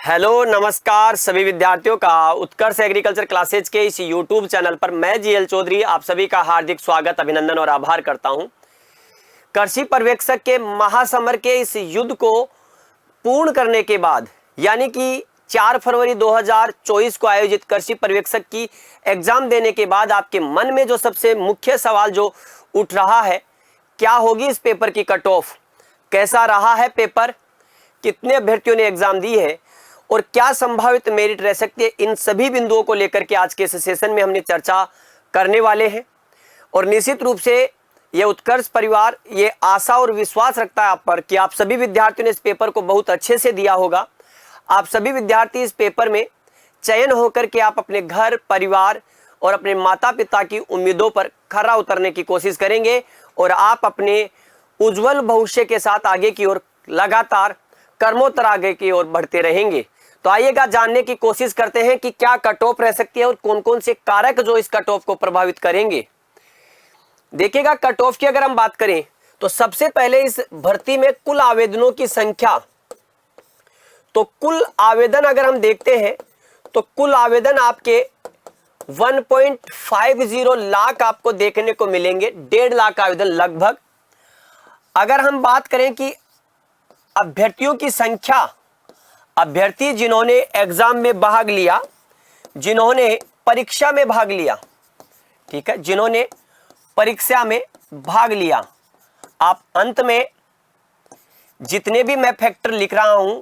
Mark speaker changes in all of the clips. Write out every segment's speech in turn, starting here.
Speaker 1: Hello नमस्कार सभी विद्यार्थियों का उत्कर्ष एग्रीकल्चर क्लासेज के इस यूट्यूब चैनल पर मैं जीएल चौधरी आप सभी का हार्दिक स्वागत अभिनंदन और आभार करता हूं। कृषि पर्यवेक्षक के महासमर के इस युद्ध को पूर्ण करने के बाद यानी कि 4 फरवरी 2024 को आयोजित कृषि पर्यवेक्षक की एग्जाम देने के बाद आपके मन में जो सबसे मुख्य सवाल जो उठ रहा है, क्या होगी इस पेपर की कट ऑफ, कैसा रहा है पेपर, कितने अभ्यर्थियों ने एग्जाम दी है और क्या संभावित मेरिट रह सकती है, इन सभी बिंदुओं को लेकर के आज के इस सेशन में हमने चर्चा करने वाले हैं। और निश्चित रूप से यह उत्कर्ष परिवार ये आशा और विश्वास रखता है आप पर कि आप सभी विद्यार्थियों ने इस पेपर को बहुत अच्छे से दिया होगा। आप सभी विद्यार्थी इस पेपर में चयन होकर के आप अपने घर परिवार और अपने माता पिता की उम्मीदों पर खरा उतरने की कोशिश करेंगे और आप अपने उज्जवल भविष्य के साथ आगे की ओर लगातार कर्मोत्तर आगे की ओर बढ़ते रहेंगे। तो आइएगा जानने की कोशिश करते हैं कि क्या कट ऑफ रह सकती है और कौन कौन से कारक जो इस कट ऑफ को प्रभावित करेंगे। देखिएगा, कट ऑफ की अगर हम बात करें तो सबसे पहले इस भर्ती में कुल आवेदनों की संख्या, तो कुल आवेदन अगर हम देखते हैं तो कुल आवेदन आपके 1.50 लाख आपको देखने को मिलेंगे, 1.5 लाख आवेदन लगभग। अगर हम बात करें कि अभ्यर्थियों की संख्या, अभ्यर्थी जिन्होंने एग्जाम में भाग लिया, जिन्होंने परीक्षा में भाग लिया, ठीक है, जिन्होंने परीक्षा में भाग लिया, आप अंत में जितने भी मैं फैक्टर लिख रहा हूं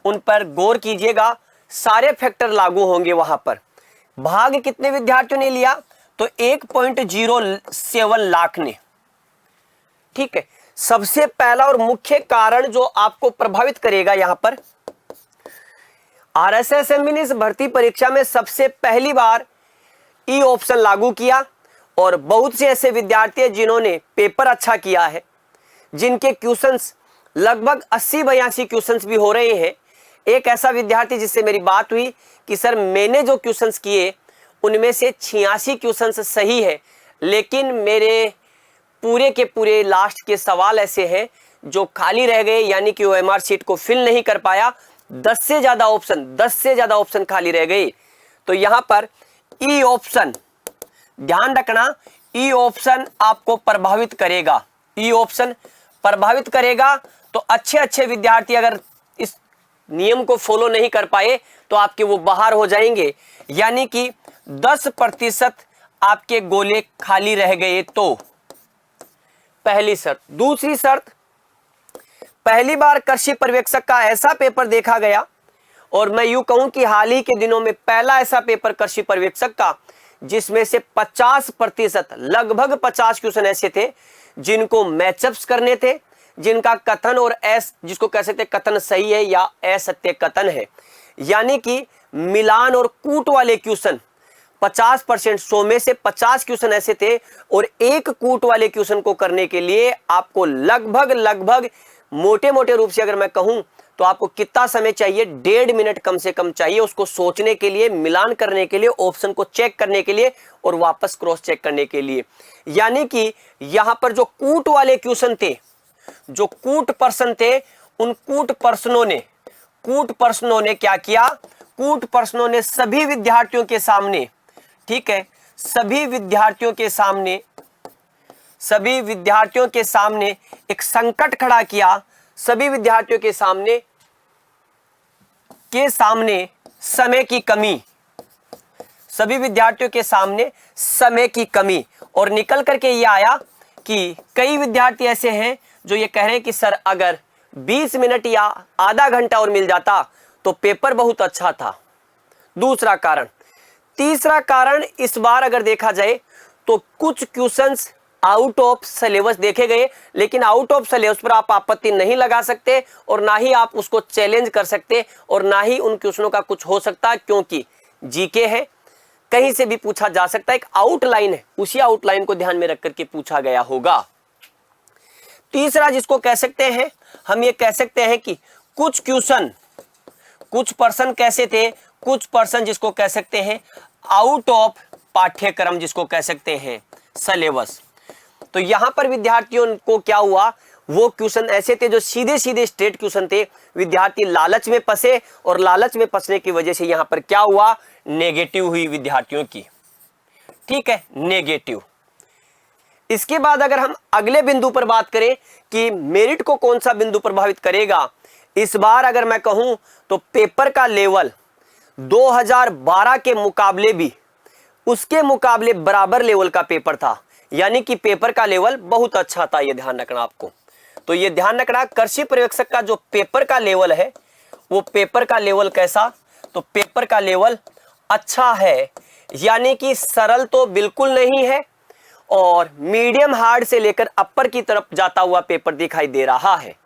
Speaker 1: उन पर गौर कीजिएगा, सारे फैक्टर लागू होंगे वहां पर। भाग कितने विद्यार्थियों ने लिया, तो 1.07 लाख ने, ठीक है। सबसे पहला और मुख्य कारण जो आपको प्रभावित करेगा यहां पर, आरएसएसएमबी ने इस भर्ती परीक्षा में सबसे पहली बार ई ऑप्शन लागू किया और बहुत से ऐसे विद्यार्थी हैं जिन्होंने पेपर अच्छा किया है, जिनके क्वेश्चंस लगभग 80-82 क्वेश्चंस भी हो रहे हैं। एक ऐसा विद्यार्थी जिससे मेरी बात हुई कि सर मैंने जो क्वेश्चंस किए उनमें से 86 क्वेश्चंस सही है, लेकिन मेरे पूरे के पूरे लास्ट के सवाल ऐसे हैं जो खाली रह गए, यानी कि ओएमआर शीट को फिल नहीं कर पाया, 10 से ज्यादा ऑप्शन खाली रह गए। तो यहां पर ई ऑप्शन ध्यान रखना, ई ऑप्शन आपको प्रभावित करेगा, ई ऑप्शन प्रभावित करेगा। तो अच्छे विद्यार्थी अगर इस नियम को फॉलो नहीं कर पाए तो आपके वो बाहर हो जाएंगे, यानी कि 10% आपके गोले खाली रह गए। तो पहली शर्त। दूसरी शर्त, पहली बार कृषि पर्यवेक्षक का ऐसा पेपर देखा गया, और मैं यूं कहूं कि हाल ही के दिनों में पहला ऐसा पेपर कृषि पर्यवेक्षक का जिसमें से 50% लगभग 50 क्वेश्चन ऐसे थे जिनको मैचअप्स करने थे, जिनका कथन और जिसको कह सकते कथन सही है या असत्य कथन है, यानी कि मिलान और कूट वाले क्वेश्चन 50%, 100 में से 50 क्वेश्चन ऐसे थे। और एक कूट वाले क्वेश्चन को करने के लिए आपको लगभग मोटे रूप से अगर मैं कहूं तो आपको कितना समय चाहिए, 1.5 मिनट कम से कम चाहिए उसको सोचने के लिए, मिलान करने के लिए, ऑप्शन को चेक करने के लिए और वापस क्रॉस चेक करने के लिए। यानी कि यहां पर जो कूट वाले क्वेश्चन थे, जो कूट पर्सन थे, उन कूट पर्सनों ने क्या किया, कूट पर्सनों ने सभी विद्यार्थियों के सामने, ठीक है, सभी विद्यार्थियों के सामने एक संकट खड़ा किया। सभी विद्यार्थियों के सामने समय की कमी, सभी विद्यार्थियों के सामने समय की कमी, और निकल करके ये आया कि कई विद्यार्थी ऐसे हैं जो ये कह रहे हैं कि सर अगर 20 मिनट या आधा घंटा और मिल जाता तो पेपर बहुत अच्छा था। दूसरा कारण। तीसरा कारण, इस बार अगर देखा जाए तो कुछ क्वेश्चंस आउट ऑफ सिलेबस देखे गए, लेकिन आउट ऑफ सिलेबस पर आप आपत्ति नहीं लगा सकते और ना ही आप उसको चैलेंज कर सकते और ना ही उन क्वेश्चनों का कुछ हो सकता, क्योंकि जीके है, कहीं से भी पूछा जा सकता है, एक आउटलाइन है, उसी आउटलाइन को ध्यान में रख करके पूछा गया होगा। तीसरा जिसको कह सकते हैं, हम ये कह सकते हैं कि कुछ क्वेश्चन, कुछ पर्सन कैसे थे, कुछ पर्सन जिसको कह सकते हैं आउट ऑफ पाठ्यक्रम, जिसको कह सकते हैं सिलेबस। तो यहां पर विद्यार्थियों को क्या हुआ, वो क्वेश्चन ऐसे थे जो सीधे सीधे स्ट्रेट क्वेश्चन थे। विद्यार्थी लालच में फंसे और लालच में फंसने की वजह से यहां पर क्या हुआ, नेगेटिव हुई विद्यार्थियों की। ठीक है, नेगेटिव। इसके बाद अगर हम अगले बिंदु पर बात करें कि मेरिट को कौन सा बिंदु प्रभावित करेगा, इस बार अगर मैं कहूं तो पेपर का लेवल 2012 के मुकाबले भी उसके मुकाबले बराबर लेवल का पेपर था, यानी कि पेपर का लेवल बहुत अच्छा था। ये ध्यान रखना आपको। तो ये ध्यान रखना, कृषि पर्यवेक्षक का जो पेपर का लेवल है वो पेपर का लेवल कैसा, तो पेपर का लेवल अच्छा है, यानी कि सरल तो बिल्कुल नहीं है और मीडियम हार्ड से लेकर अपर की तरफ जाता हुआ पेपर दिखाई दे रहा है।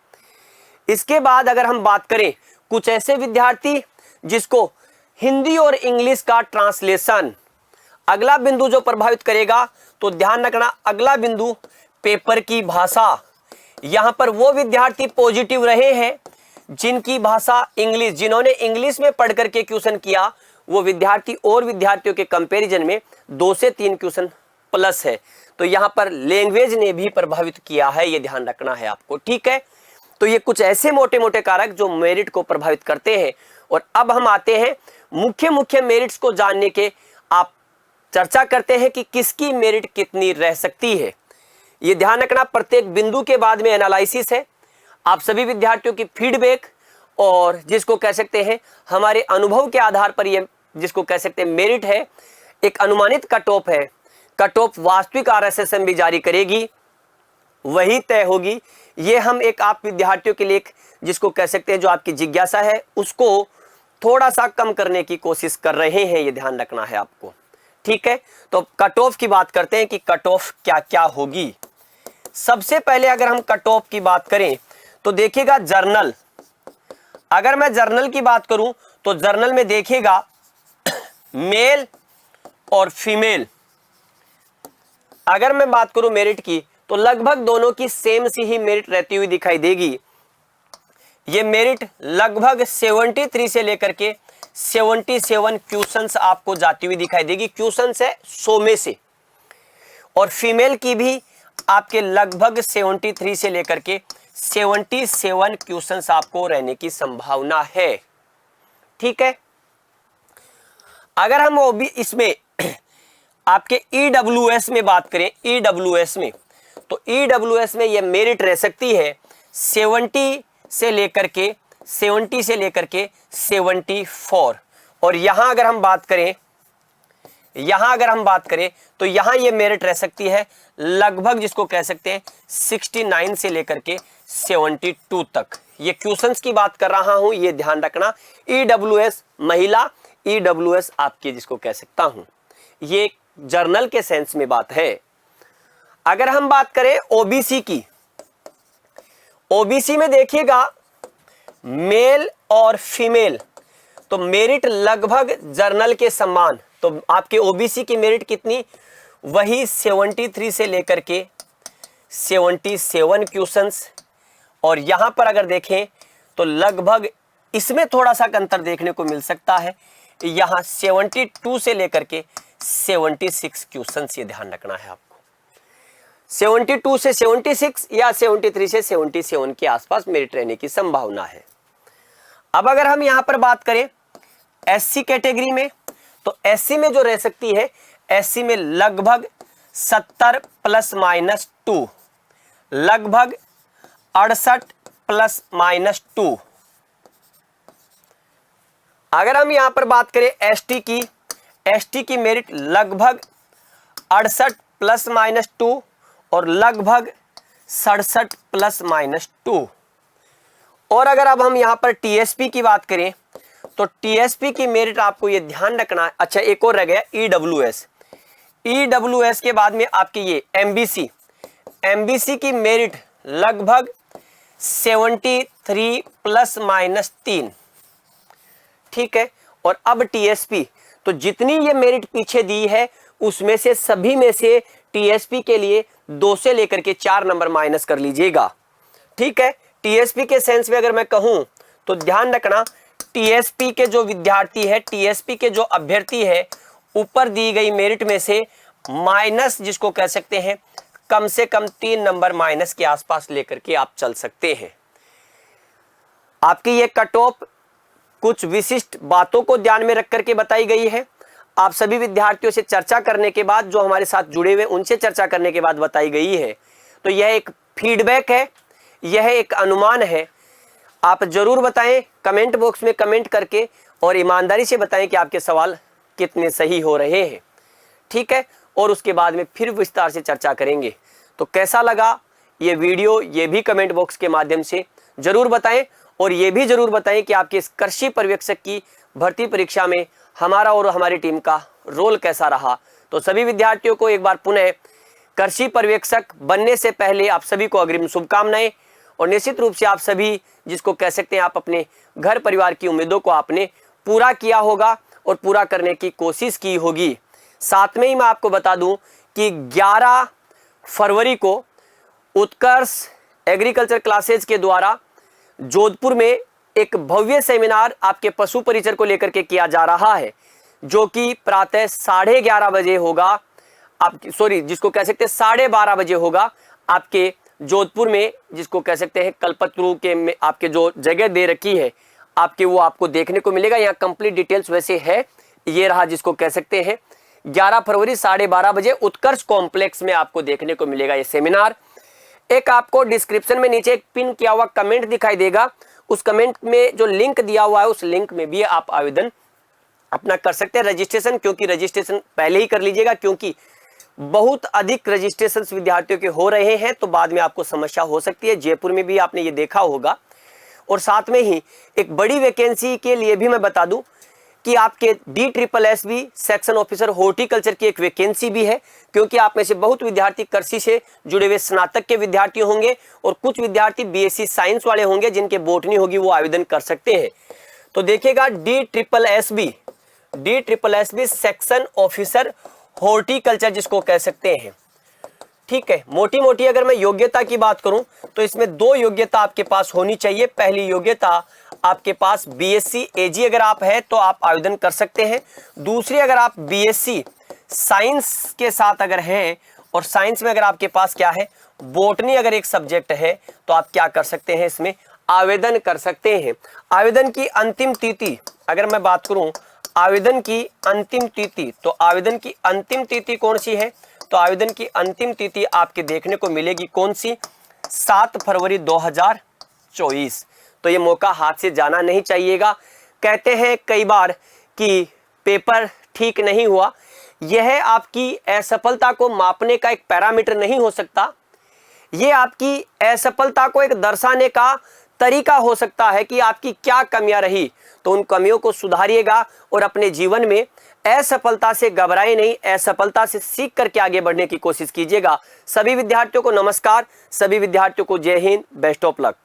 Speaker 1: इसके बाद अगर हम बात करें कुछ ऐसे विद्यार्थी जिसको हिंदी और इंग्लिश का ट्रांसलेशन, अगला बिंदु जो प्रभावित करेगा, तो ध्यान रखना अगला बिंदु पेपर की भाषा। यहां पर वो विद्यार्थी पॉजिटिव रहे हैं जिनकी भाषा इंग्लिश, जिन्होंने इंग्लिश में पढ़ करके क्वेश्चन किया, वो विद्यार्थी और विद्यार्थियों के कंपैरिजन में 2 से 3 क्वेश्चन प्लस है। तो यहां पर लैंग्वेज ने भी प्रभावित किया है, ये ध्यान रखना है आपको। ठीक है, तो ये कुछ ऐसे मोटे मोटे कारक जो मेरिट को प्रभावित करते हैं। और अब हम आते हैं मुख्य मुख्य मेरिट्स को जानने के, आप चर्चा करते हैं कि किसकी मेरिट कितनी रह सकती है। ये ध्यान रखना प्रत्येक बिंदु के बाद में एनालिसिस है, आप सभी विद्यार्थियों की फीडबैक और जिसको कह सकते हैं हमारे अनुभव के आधार पर ये जिसको कह सकते हैं मेरिट है। एक अनुमानित कट ऑफ है, कट ऑफ वास्तविक RSSM भी जारी करेगी, वही तय होगी। ये हम एक आप विद्यार्थियों के लिए जिसको कह सकते हैं जो आपकी जिज्ञासा है उसको थोड़ा सा कम करने की कोशिश कर रहे हैं, ये ध्यान रखना है आपको। ठीक है, तो कट ऑफ की बात करते हैं कि कट ऑफ क्या क्या होगी। सबसे पहले अगर हम कट ऑफ की बात करें तो देखिएगा जर्नल, अगर मैं जर्नल की बात करूं तो जर्नल में देखिएगा मेल और फीमेल, अगर मैं बात करूं मेरिट की तो लगभग दोनों की सेम सी ही मेरिट रहती हुई दिखाई देगी। ये मेरिट लगभग 73 से लेकर के 77 क्वेश्चंस आपको जाती हुई दिखाई देगी, क्वेश्चंस है 100 में से। और फीमेल की भी आपके लगभग 73 से लेकर के 77 क्वेश्चंस आपको रहने की संभावना है। ठीक है, अगर हम वो भी इसमें आपके EWS में बात करें, EWS में, तो EWS में ये मेरिट रह सकती है 70 से लेकर के 74। और यहां अगर हम बात करें तो यहां ये मेरिट रह सकती है लगभग जिसको कह सकते हैं 69 से लेकर के 72 तक। ये क्वेश्चंस की बात कर रहा हूं, ये ध्यान रखना। EWS महिला, EWS आपकी जिसको कह सकता हूं, ये जर्नल के सेंस में बात है। अगर हम बात करें OBC की, OBC में देखिएगा मेल और फीमेल, तो मेरिट लगभग जर्नल के समान। तो आपके OBC की मेरिट कितनी, वही 73 से लेकर के 77 क्वेश्चंस। और यहां पर अगर देखें तो लगभग इसमें थोड़ा सा अंतर देखने को मिल सकता है, यहां 72 से लेकर के 76 क्वेश्चंस, ये ध्यान रखना है आपको। 72 से 76 या 73 से 77 के आसपास मेरिट रहने की संभावना है। अब अगर हम यहां पर बात करें SC कैटेगरी में, तो SC में जो रह सकती है, SC में लगभग 70 ±2, लगभग 68 ±2। अगर हम यहां पर बात करें ST की मेरिट लगभग 68 ±2 और लगभग 67 ±2। और अगर अब हम यहां पर TSP की बात करें तो TSP की मेरिट आपको ये ध्यान रखना। अच्छा, एक और रह गया EWS के बाद में आपकी ये MBC की मेरिट लगभग 73 ±3। ठीक है, और अब TSP, तो जितनी ये मेरिट पीछे दी है उसमें से सभी में से TSP के लिए 2 से लेकर के 4 नंबर माइनस कर लीजिएगा। ठीक है, TSP के सेंस में अगर मैं कहूं तो ध्यान रखना TSP के जो विद्यार्थी है, TSP के जो अभ्यर्थी है, ऊपर दी गई मेरिट में से माइनस जिसको कह सकते हैं कम से कम 3 नंबर माइनस के आसपास लेकर के आप चल सकते हैं। आपकी ये कट ऑफ कुछ विशिष्ट बातों को ध्यान में रख करके बताई गई है। आप सभी विद्यार्थियों से चर्चा करने के बाद, जो हमारे साथ जुड़े हुए उनसे चर्चा करने के बाद बताई गई है। तो यह एक फीडबैक है, यह एक अनुमान है। आप जरूर बताएं कमेंट बॉक्स में कमेंट करके, और ईमानदारी से बताएं कि आपके सवाल कितने सही हो रहे हैं। ठीक है, और उसके बाद में फिर विस्तार से चर्चा करेंगे। तो कैसा लगा ये वीडियो, ये भी कमेंट बॉक्स के माध्यम से जरूर बताएं, और ये भी जरूर बताएं कि आपके इस कृषि पर्यवेक्षक की भर्ती परीक्षा में हमारा और हमारी टीम का रोल कैसा रहा। तो सभी विद्यार्थियों को एक बार पुनः कृषि पर्यवेक्षक बनने से पहले आप सभी को अग्रिम शुभकामनाएं, और निश्चित रूप से आप सभी जिसको कह सकते हैं आप अपने घर परिवार की उम्मीदों को आपने पूरा किया होगा और पूरा करने की कोशिश की होगी। साथ में ही मैं आपको बता दूं कि 11 फरवरी को उत्कर्ष एग्रीकल्चर क्लासेज के द्वारा जोधपुर में एक भव्य सेमिनार आपके पशु परिचर को लेकर के किया जा रहा है, जो कि प्रातः 11:30 बजे होगा। आप जिसको कह सकते हैं 12:30 बजे होगा आपके जोधपुर में, जिसको कह सकते हैं कल्पतरू के में आपके जो जगह दे रखी है आपके, वो आपको देखने को मिलेगा। यहाँ कंप्लीट डिटेल्स वैसे है, ये रहा, जिसको कह सकते हैं 11 फरवरी 12:30 बजे उत्कर्ष कॉम्प्लेक्स में आपको देखने को मिलेगा ये सेमिनार। एक आपको डिस्क्रिप्शन में नीचे एक पिन किया हुआ कमेंट दिखाई देगा, उस कमेंट में जो लिंक दिया हुआ है उस लिंक में भी आप आवेदन अपना कर सकते हैं, रजिस्ट्रेशन। क्योंकि रजिस्ट्रेशन पहले ही कर लीजिएगा, क्योंकि बहुत अधिक रजिस्ट्रेशन विद्यार्थियों के हो रहे हैं, तो बाद में आपको समस्या हो सकती है। जयपुर में भी आपने ये देखा होगा। और साथ में ही एक बड़ी वैकेंसी के लिए भी मैं बता दूं कि आपके DSSB सेक्शन ऑफिसर हॉर्टिकल्चर की एक वैकेंसी भी है, क्योंकि आप में से बहुत विद्यार्थी कृषि से जुड़े हुए स्नातक के विद्यार्थी होंगे और कुछ विद्यार्थी BSc साइंस वाले होंगे, जिनके बोटनी होगी वो आवेदन कर सकते हैं। तो देखिएगा DSSB सेक्शन ऑफिसर हॉर्टिकल्चर जिसको कह सकते हैं। ठीक है, मोटी मोटी अगर मैं योग्यता की बात करूं तो इसमें 2 योग्यता आपके पास होनी चाहिए। पहली योग्यता आपके पास BSc AG अगर आप है तो आप आवेदन कर सकते हैं। दूसरी, अगर आप BSc साइंस के साथ अगर हैं और साइंस में अगर आपके पास क्या है, बोटनी अगर एक सब्जेक्ट है, तो आप क्या कर सकते हैं, इसमें आवेदन कर सकते हैं। आवेदन की अंतिम तिथि अगर मैं बात करूं, आवेदन की अंतिम तिथि, तो आवेदन की अंतिम तिथि कौन सी है, तो आवेदन की अंतिम तिथि आपके देखने को मिलेगी कौन सी, 7 फरवरी 2024। तो ये मौका हाथ से जाना नहीं चाहिएगा। कहते हैं कई बार कि पेपर ठीक नहीं हुआ, यह आपकी असफलता को मापने का एक पैरामीटर नहीं हो सकता, ये आपकी असफलता को एक दर्शाने का तरीका हो सकता है कि आपकी क्या कमियां रही। तो उन कमियों को सुधारिएगा और अपने जीवन में असफलता से घबराए नहीं, असफलता से सीख करके आगे बढ़ने की कोशिश कीजिएगा। सभी विद्यार्थियों को नमस्कार, सभी विद्यार्थियों को जय हिंद, बेस्ट ऑफ लक।